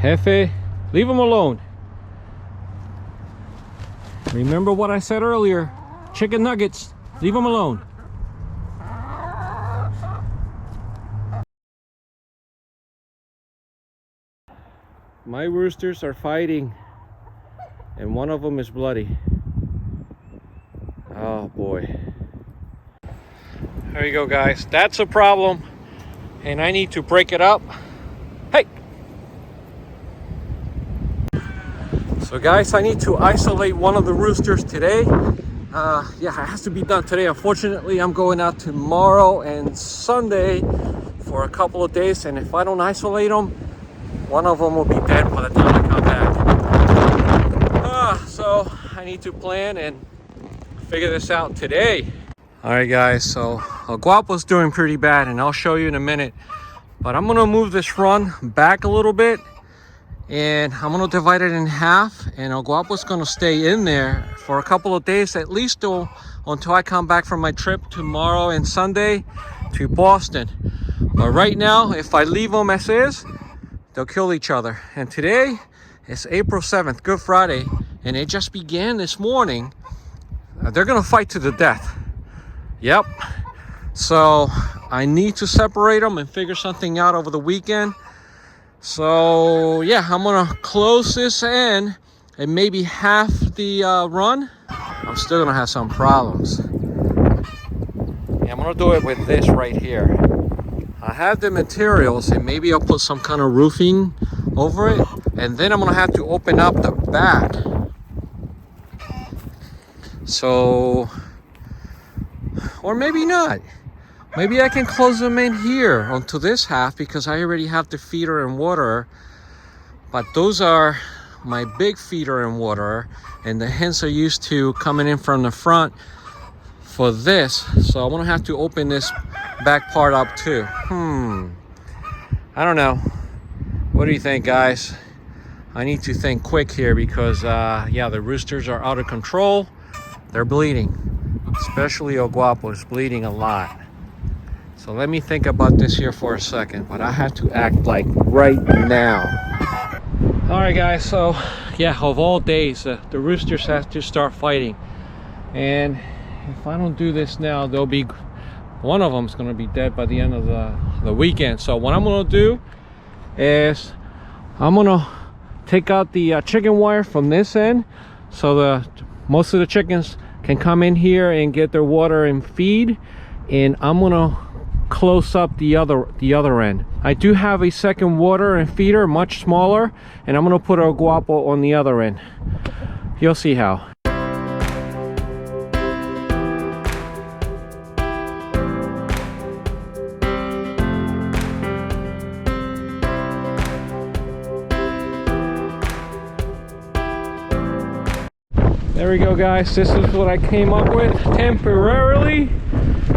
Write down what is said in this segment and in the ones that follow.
Jefe, leave them alone. Remember what I said earlier, chicken nuggets, leave them alone. My roosters are fighting and one of them is bloody. Oh boy. There you go, guys. That's a problem and I need to break it up. Hey! So guys, I need to isolate one of the roosters today. Yeah, it has to be done today. Unfortunately, I'm going out tomorrow and Sunday for a couple of days, and if I don't isolate them, one of them will be dead by the time I come back. So I need to plan and figure this out today. All right, guys, so El Guapo's doing pretty bad, and I'll show you in a minute. But I'm gonna move this run back a little bit, and I'm gonna divide it in half, and El Guapo's gonna stay in there for a couple of days, at least until I come back from my trip tomorrow and Sunday to Boston. But right now, if I leave them as is, they'll kill each other. And today is April 7th, Good Friday, and it just began this morning. They're gonna fight to the death. Yep. So I need to separate them and figure something out over the weekend. So yeah, I'm gonna close this end and maybe half the run. I'm still gonna have some problems. Yeah, I'm gonna do it with this right here. I have the materials, and maybe I'll put some kind of roofing over it, and then I'm gonna have to open up the back. So, or maybe not. Maybe I can close them in here onto this half because I already have the feeder and water. But those are my big feeder and water, and the hens are used to coming in from the front for this. So I'm gonna have to open this back part up too. I don't know. What do you think, guys? I need to think quick here because yeah, the roosters are out of control. They're bleeding, especially El Guapo is bleeding a lot. So let me think about this here for a second, but I have to act like right now. All right, guys, so yeah, of all days, the roosters have to start fighting. And if I don't do this now, they'll be, one of them is going to be dead by the end of the weekend. So what I'm going to do is I'm going to take out the chicken wire from this end, so most of the chickens can come in here and get their water and feed, and I'm going to close up the other end. I do have a second water and feeder, much smaller, and I'm going to put El Guapo on the other end. You'll see how. There we go, guys. This is what I came up with temporarily.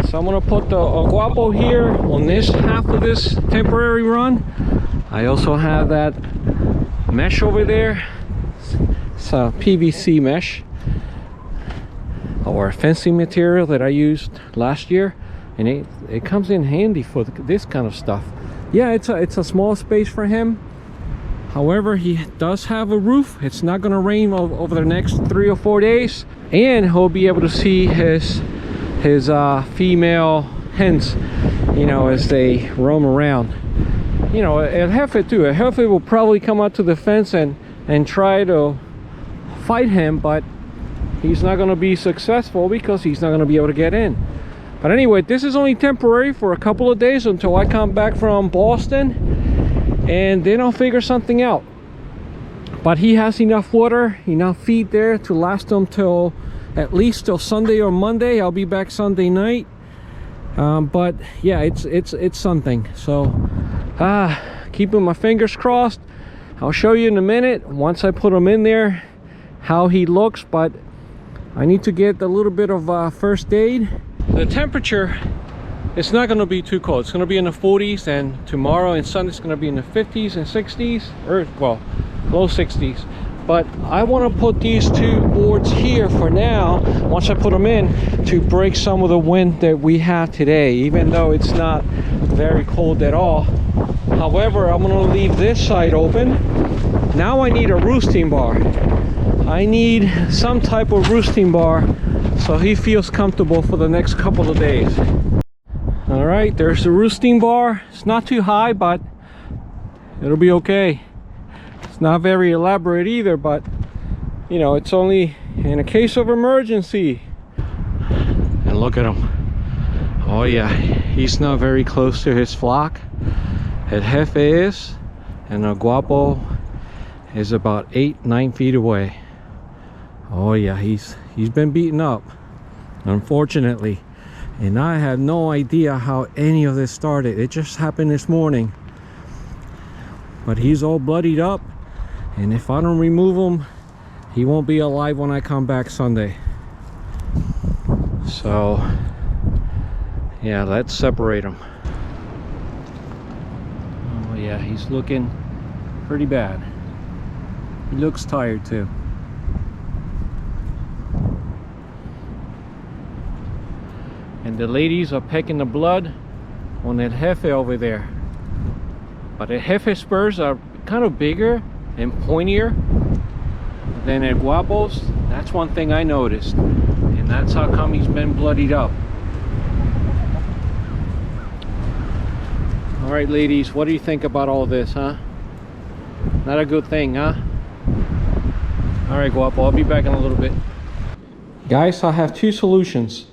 So I'm gonna put the El Guapo here on this half of this temporary run. I also have that mesh over there. It's a PVC mesh or fencing material that I used last year, and it comes in handy for this kind of stuff. Yeah, it's a small space for him. However, he does have a roof. It's not going to rain over the next 3 or 4 days, and he'll be able to see his female hens, you know, as they roam around. You know, El Jefe too. El Jefe will probably come out to the fence and try to fight him, but he's not going to be successful because he's not going to be able to get in. But anyway, this is only temporary for a couple of days until I come back from Boston, and then I'll figure something out. But he has enough water, enough feed there to last him till at least till Sunday or Monday. I'll be back Sunday night. But yeah, it's something. So keeping my fingers crossed. I'll show you in a minute once I put him in there how he looks, but I need to get a little bit of first aid. The temperature, it's not going to be too cold. It's going to be in the 40s, and tomorrow and Sunday it's going to be in the 50s and 60s, or well, low 60s. But I want to put these two boards here for now, once I put them in, to break some of the wind that we have today, even though it's not very cold at all. However, I'm going to leave this side open Now I need a roosting bar. I need some type of roosting bar so he feels comfortable for the next couple of days. All right, there's the roosting bar. It's not too high, but it'll be okay. It's not very elaborate either, but you know, it's only in a case of emergency. And look at him. Oh yeah, he's not very close to his flock. El Jefe is, and El Guapo is about 8-9 feet away. Oh yeah, he's been beaten up, unfortunately. And I have no idea how any of this started. It just happened this morning. But he's all bloodied up, and if I don't remove him, he won't be alive when I come back Sunday. So yeah, let's separate him. Oh yeah, he's looking pretty bad. He looks tired too. And the ladies are pecking the blood on El Jefe over there. But El Jefe's spurs are kind of bigger and pointier than El Guapo's. That's one thing I noticed. And that's how come he's been bloodied up. All right, ladies, what do you think about all this, huh? Not a good thing, huh? All right, Guapo, I'll be back in a little bit. Guys, I have two solutions.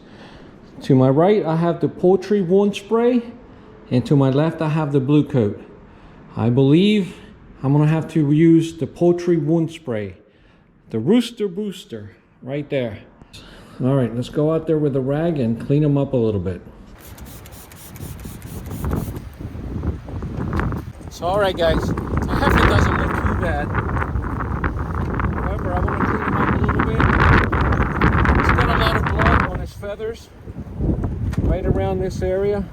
To my right, I have the poultry wound spray, and to my left, I have the blue coat. I believe I'm gonna have to use the poultry wound spray, the Rooster Booster, right there. All right, let's go out there with a rag and clean them up a little bit. So, all right, guys, the heifer doesn't look too bad. However, I want to clean him up a little bit. He's got a lot of blood on his feathers, right around this area.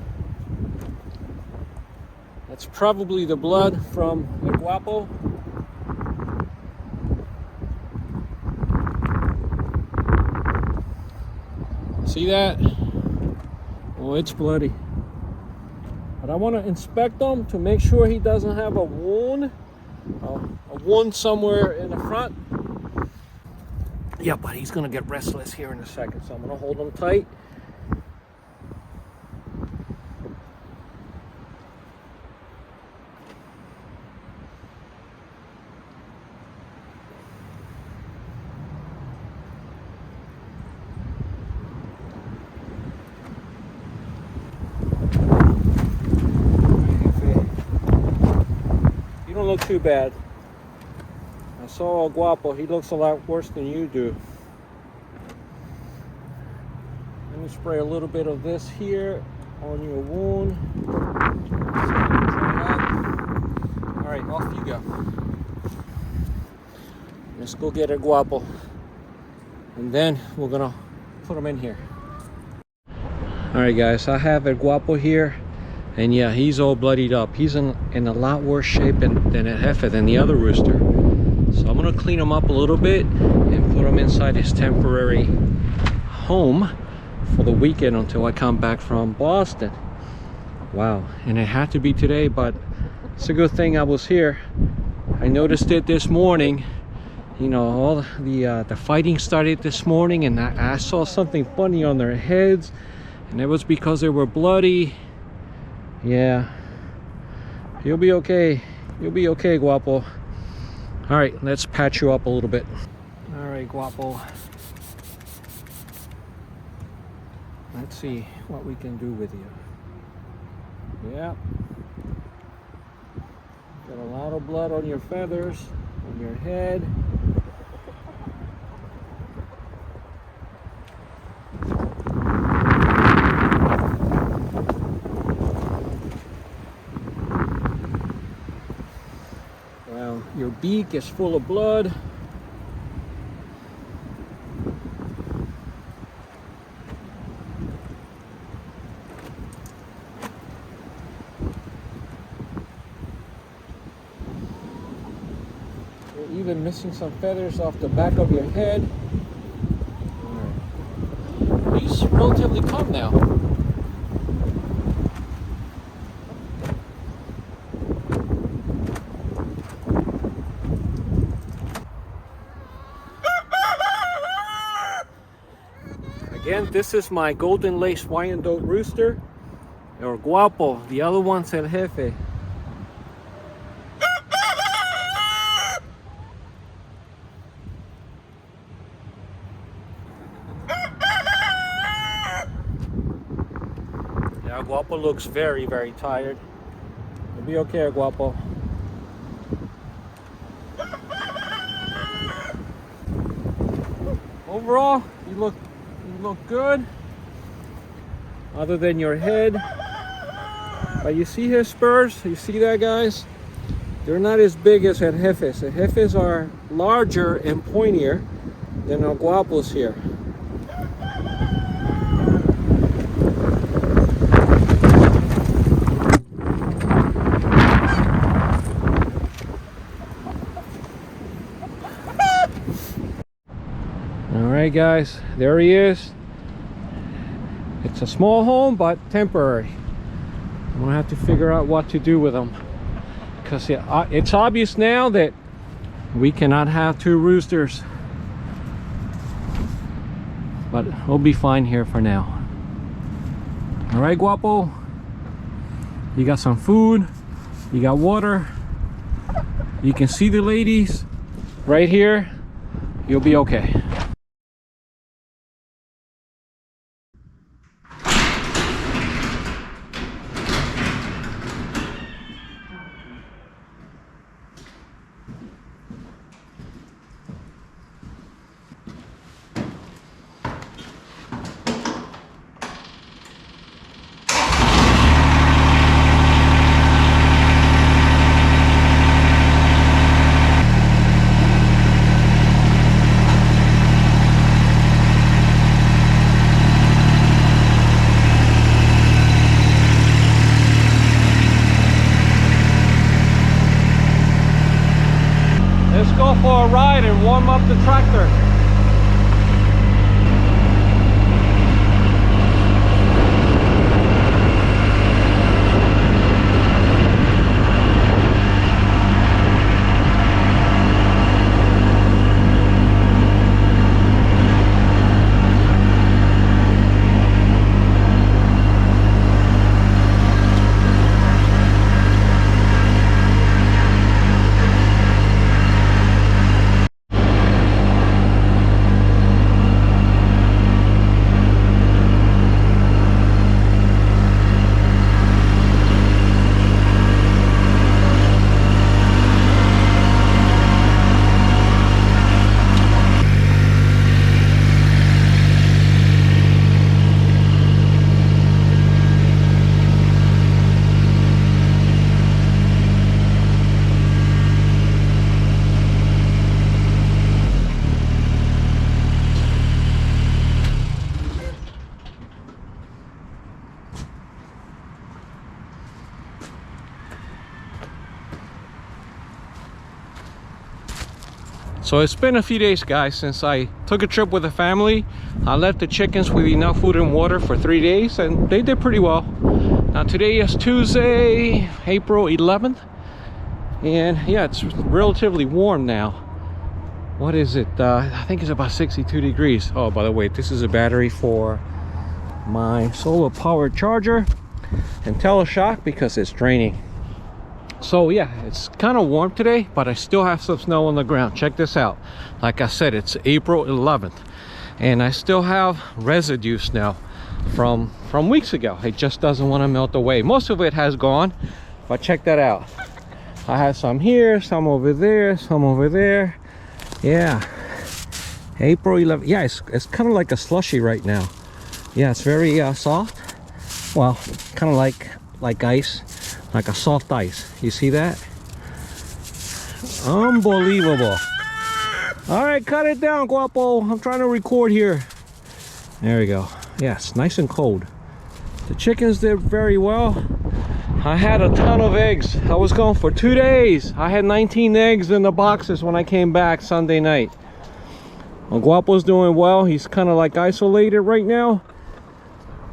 That's probably the blood from the Guapo. See that? Oh, it's bloody. But I want to inspect him to make sure he doesn't have a wound somewhere in the front. Yeah, but he's gonna get restless here in a second, so I'm gonna hold him tight. You don't look too bad. I saw El Guapo, he looks a lot worse than you do. Let me spray a little bit of this here on your wound. All right, off you go. Let's go get El Guapo. And then we're gonna put him in here. All right, guys, I have El Guapo here. And yeah, he's all bloodied up. He's in a lot worse shape than El Jefe, than the other rooster. So I'm gonna clean him up a little bit and put him inside his temporary home for the weekend until I come back from Boston. Wow, and it had to be today, but it's a good thing I was here. I noticed it this morning. You know, all the fighting started this morning, and I saw something funny on their heads, and it was because they were bloody. Yeah, you'll be okay. You'll be okay, Guapo. All right, let's patch you up a little bit. All right, Guapo. Let's see what we can do with you. Yeah. Got a lot of blood on your feathers, on your head. Your beak is full of blood. You're even missing some feathers off the back of your head. Right. He's relatively calm now. Again, this is my golden lace Wyandotte rooster, or Guapo. The other one's El Jefe. Yeah, Guapo looks very, very tired. You'll be okay, Guapo. Overall, you look good, other than your head. But you see his spurs? You see that, guys? They're not as big as El Jefes. El Jefes are larger and pointier than our Guapos here. Alright guys, there he is. It's a small home, but temporary. I'm gonna have to figure out what to do with him, because it's obvious now that we cannot have two roosters, but we'll be fine here for now. Alright, Guapo, you got some food, you got water, you can see the ladies right here. You'll be okay. Let's go for a ride and warm up the tractor. So it's been a few days, guys, since I took a trip with the family. I left the chickens with enough food and water for 3 days, and they did pretty well. Now today is Tuesday, April 11th, and yeah, it's relatively warm now. What is it? I think it's about 62 degrees. Oh, by the way, this is a battery for my solar powered charger and teleshock because it's draining. So yeah, it's kind of warm today, but I still have some snow on the ground. Check this out. Like I said, it's April 11th, and I still have residue snow from weeks ago. It just doesn't want to melt away. Most of it has gone, but check that out. I have some here, some over there, some over there. Yeah, April 11th. Yeah, it's kind of like a slushy right now. Yeah, it's very soft. Well, kind of like ice. Like a soft ice. You see that? Unbelievable. All right, cut it down, Guapo. I'm trying to record here. There we go. Yeah, it's nice and cold. The chickens did very well. I had a ton of eggs. I was gone for 2 days. I had 19 eggs in the boxes when I came back Sunday night. Well, Guapo's doing well. He's kind of like isolated right now.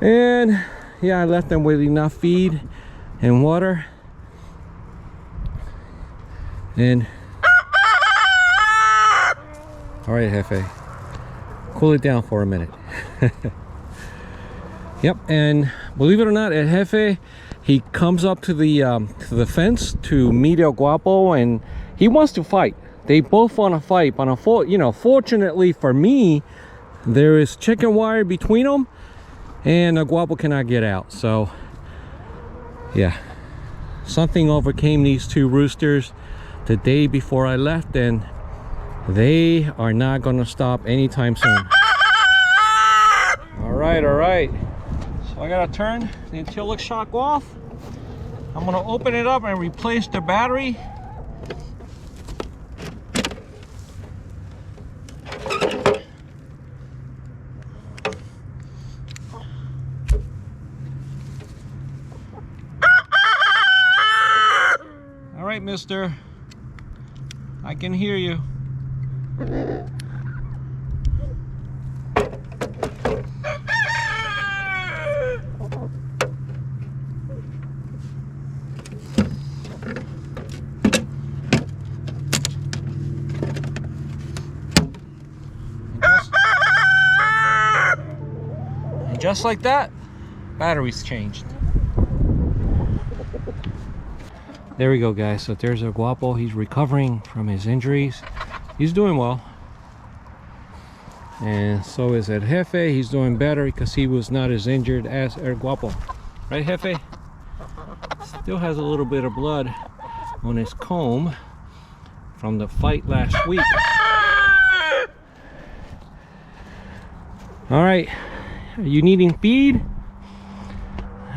And yeah, I left him with enough feed and water, and all right, Jefe, cool it down for a minute. Yep, and believe it or not, El Jefe, he comes up to the fence to meet El Guapo, and he wants to fight. They both want to fight, but fortunately for me, there is chicken wire between them, and El Guapo cannot get out. So, yeah, something overcame these two roosters the day before I left, and they are not going to stop anytime soon. All right. So I gotta turn the anti-lock shock off. I'm gonna open it up and replace the battery. All right, mister. I can hear you. Just like that, battery's changed. There we go, guys. So there's El Guapo. He's recovering from his injuries. He's doing well. And so is El Jefe. He's doing better because he was not as injured as El Guapo. Right, Jefe? Still has a little bit of blood on his comb from the fight last week. All right. Are you needing feed?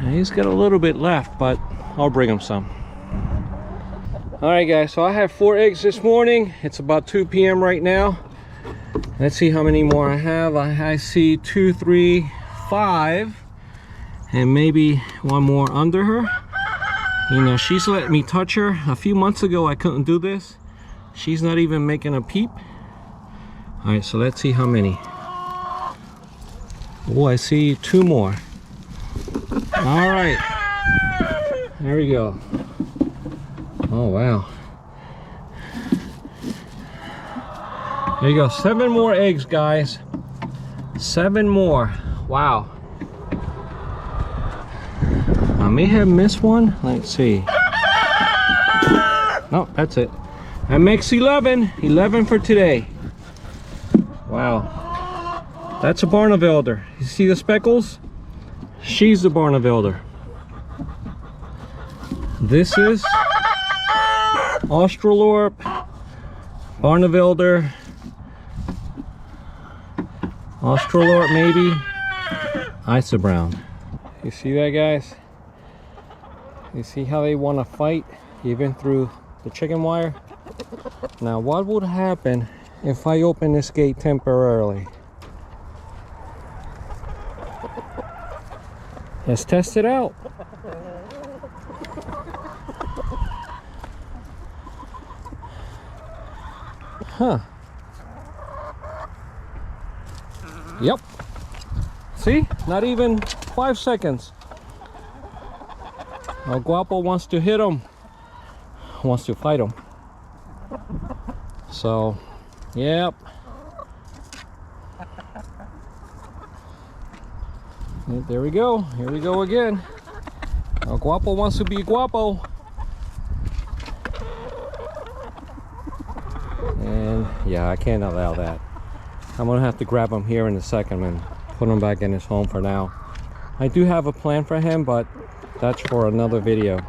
He's got a little bit left, but I'll bring him some. All right, guys, so I have 4 eggs this morning. It's about 2 p.m. right now. Let's see how many more I have. I see 2, 3, 5, and maybe one more under her. You know, she's let me touch her. A few months ago, I couldn't do this. She's not even making a peep. All right, so let's see how many. Oh, I see 2 more. All right, there we go. Oh, wow. There you go, 7 more eggs, guys. 7 more. Wow. I may have missed one. Let's see. No, that's it. That makes 11. 11 for today. Wow. That's a Barnevelder. You see the speckles? She's the Barnevelder. This is Australorp, Barnevelder, Australorp maybe, Isabrown. You see that, guys? You see how they want to fight even through the chicken wire? Now what would happen if I open this gate temporarily? Let's test it out. Huh. Yep. See? Not even 5 seconds. El Guapo wants to hit him. Wants to fight him. So, yep. There we go. Here we go again. El Guapo wants to be Guapo. And yeah, I can't allow that. I'm gonna have to grab him here in a second and put him back in his home for now. I do have a plan for him, but that's for another video.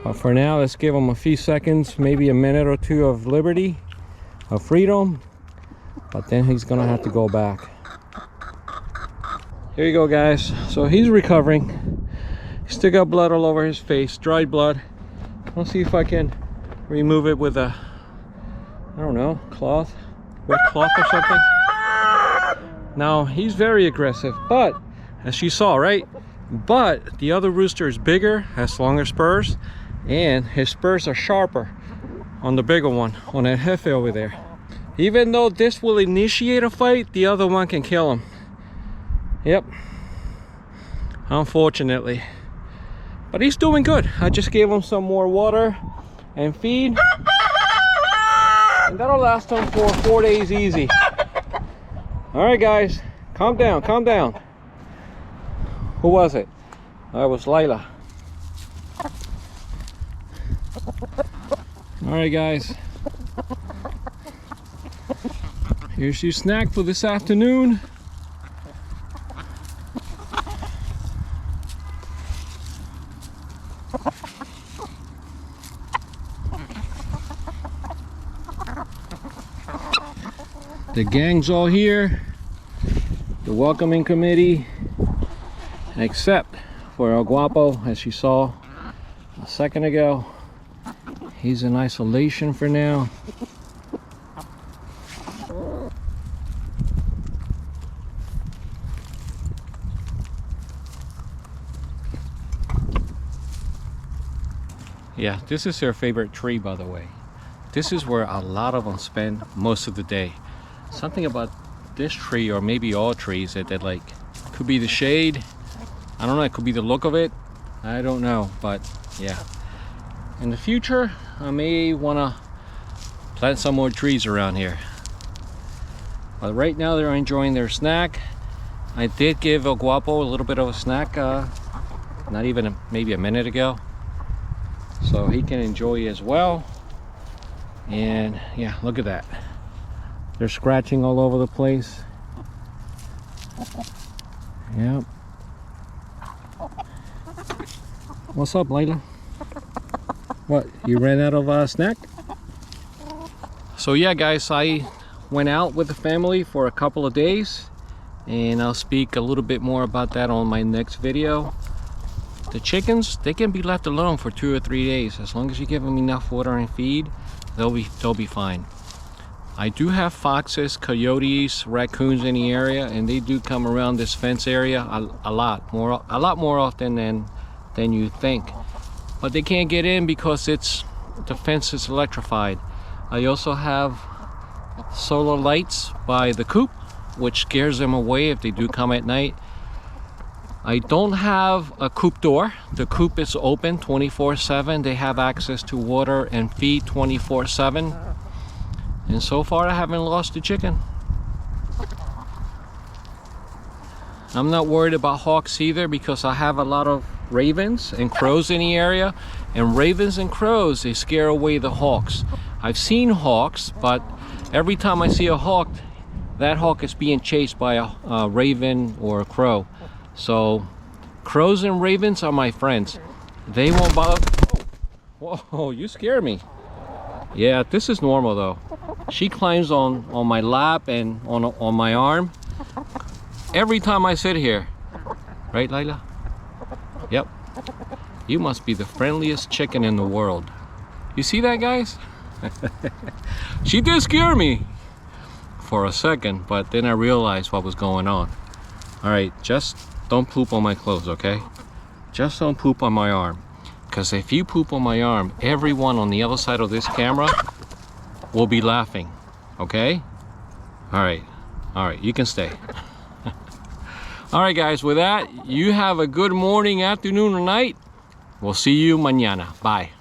But for now, let's give him a few seconds, maybe a minute or 2 of liberty, of freedom, but then he's gonna have to go back. Here you go, guys. So he's recovering. He's still got blood all over his face, dried blood. Let's see if I can remove it with a, I don't know, cloth, wet cloth or something. Now he's very aggressive, but as you saw, right? But the other rooster is bigger, has longer spurs, and his spurs are sharper on the bigger one, on that Jefe over there. Even though this will initiate a fight, the other one can kill him. Yep, unfortunately, but he's doing good. I just gave him some more water and feed, and that'll last him for 4 days easy. All right, guys, Calm down, calm down. Who was it? That was Layla. Alright guys. Here's your snack for this afternoon. The gang's all here, the welcoming committee, except for El Guapo, as you saw a second ago. He's in isolation for now. Yeah, this is their favorite tree, by the way. This is where a lot of them spend most of the day. Something about this tree, or maybe all trees, that like, could be the shade. I don't know, it could be the look of it. I don't know, but yeah. In the future, I may want to plant some more trees around here. But right now they're enjoying their snack. I did give El Guapo a little bit of a snack, not even maybe a minute ago. So he can enjoy as well. And yeah, look at that. They're scratching all over the place. Yep. What's up, Layla? What, you ran out of snack? So yeah guys, I went out with the family for a couple of days, and I'll speak a little bit more about that on my next video. The chickens, they can be left alone for 2 or 3 days. As long as you give them enough water and feed, they'll be fine. I do have foxes, coyotes, raccoons in the area, and they do come around this fence area a lot more often than you think. But they can't get in because the fence is electrified. I also have solar lights by the coop, which scares them away if they do come at night. I don't have a coop door. The coop is open 24/7. They have access to water and feed 24/7. And so far I haven't lost a chicken. I'm not worried about hawks either, because I have a lot of ravens and crows in the area, and ravens and crows, they scare away the hawks. I've seen hawks, but every time I see a hawk, that hawk is being chased by a raven or a crow. So crows and ravens are my friends. They won't bother. Whoa, you scare me. Yeah, this is normal though. She climbs on my lap and on my arm every time I sit here. Right, Layla? Yep. You must be the friendliest chicken in the world. You see that, guys? She did scare me for a second, but then I realized what was going on. All right, just don't poop on my clothes, okay? Just don't poop on my arm. Because if you poop on my arm, everyone on the other side of this camera will be laughing, okay? All right, you can stay. All right, guys, with that, you have a good morning, afternoon, or night. We'll see you mañana. Bye.